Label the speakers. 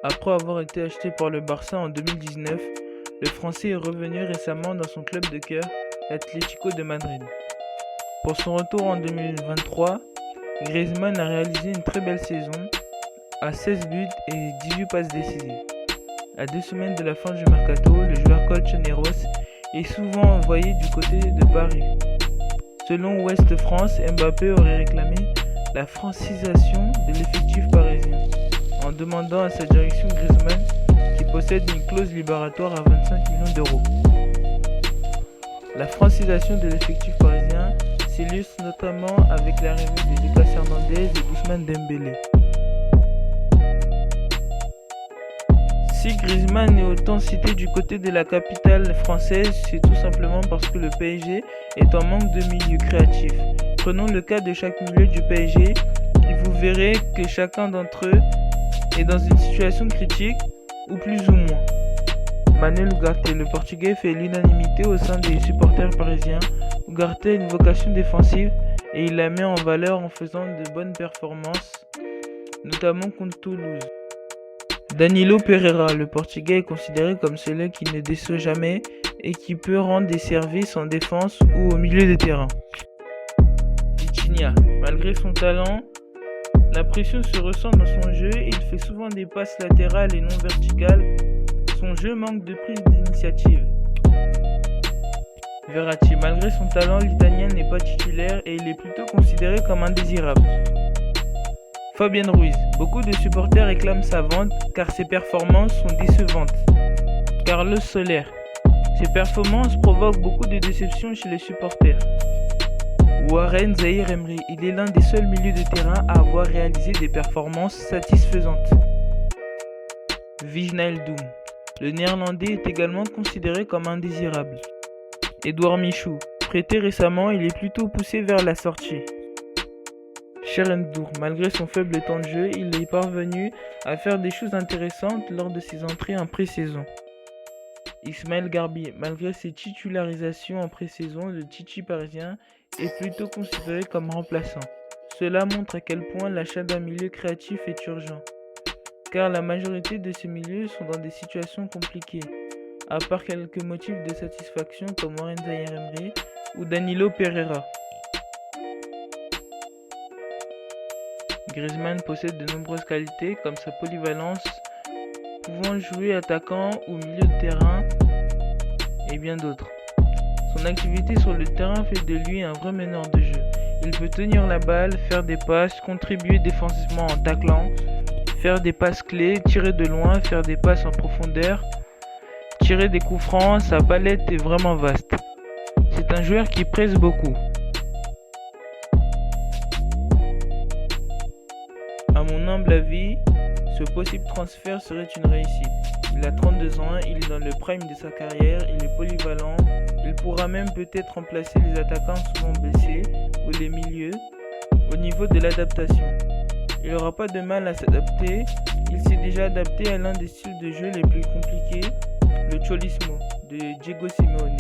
Speaker 1: Après avoir été acheté par le Barça en 2019, le Français est revenu récemment dans son club de cœur, l'Atlético de Madrid. Pour son retour en 2023, Griezmann a réalisé une très belle saison, à 16 buts et 18 passes décisives. À 2 semaines de la fin du mercato, le joueur colchoneros est souvent envoyé du côté de Paris. Selon Ouest France, Mbappé aurait réclamé la francisation de l'effectif parisien, en demandant à sa direction Griezmann, qui possède une clause libératoire à 25 millions d'euros. La francisation de l'effectif parisien s'illustre notamment avec l'arrivée de Lucas Hernandez et Ousmane Dembélé. Si Griezmann est autant cité du côté de la capitale française, c'est tout simplement parce que le PSG est en manque de milieu créatif. Prenons le cas de chaque milieu du PSG et vous verrez que chacun d'entre eux est dans une situation critique, ou plus ou moins. Manuel Ugarte, le Portugais, fait l'unanimité au sein des supporters parisiens. Ugarte a une vocation défensive et il la met en valeur en faisant de bonnes performances, notamment contre Toulouse. Danilo Pereira, le Portugais, est considéré comme celui qui ne déçoit jamais et qui peut rendre des services en défense ou au milieu de terrain. Vitinha, malgré son talent, la pression se ressent dans son jeu et il fait souvent des passes latérales et non verticales. Son jeu manque de prise d'initiative. Verratti, malgré son talent, l'Italien n'est pas titulaire et il est plutôt considéré comme indésirable. Fabien Ruiz, beaucoup de supporters réclament sa vente car ses performances sont décevantes. Carlos Soler, ses performances provoquent beaucoup de déceptions chez les supporters. Warren Zaïre-Emery, il est l'un des seuls milieux de terrain à avoir réalisé des performances satisfaisantes. Wijnaldum, le néerlandais est également considéré comme indésirable. Edouard Michou, prêté récemment, il est plutôt poussé vers la sortie. Cherendou, malgré son faible temps de jeu, il est parvenu à faire des choses intéressantes lors de ses entrées en pré-saison. Ismaël Garbi, malgré ses titularisations en pré-saison, le Titi parisien est plutôt considéré comme remplaçant. Cela montre à quel point l'achat d'un milieu créatif est urgent, car la majorité de ces milieux sont dans des situations compliquées, à part quelques motifs de satisfaction comme Warren Zaïre-Emery ou Danilo Pereira. Griezmann possède de nombreuses qualités comme sa polyvalence, pouvant jouer attaquant ou milieu de terrain et bien d'autres. Son activité sur le terrain fait de lui un vrai meneur de jeu. Il peut tenir la balle, faire des passes, contribuer défensivement en taclant, faire des passes clés, tirer de loin, faire des passes en profondeur, tirer des coups francs, sa palette est vraiment vaste. C'est un joueur qui presse beaucoup. À mon humble avis, ce possible transfert serait une réussite. Il a 32 ans, il est dans le prime de sa carrière, il est polyvalent, il pourra même peut-être remplacer les attaquants souvent blessés ou les milieux au niveau de l'adaptation. Il n'aura pas de mal à s'adapter, il s'est déjà adapté à l'un des styles de jeu les plus compliqués, le cholismo de Diego Simeone.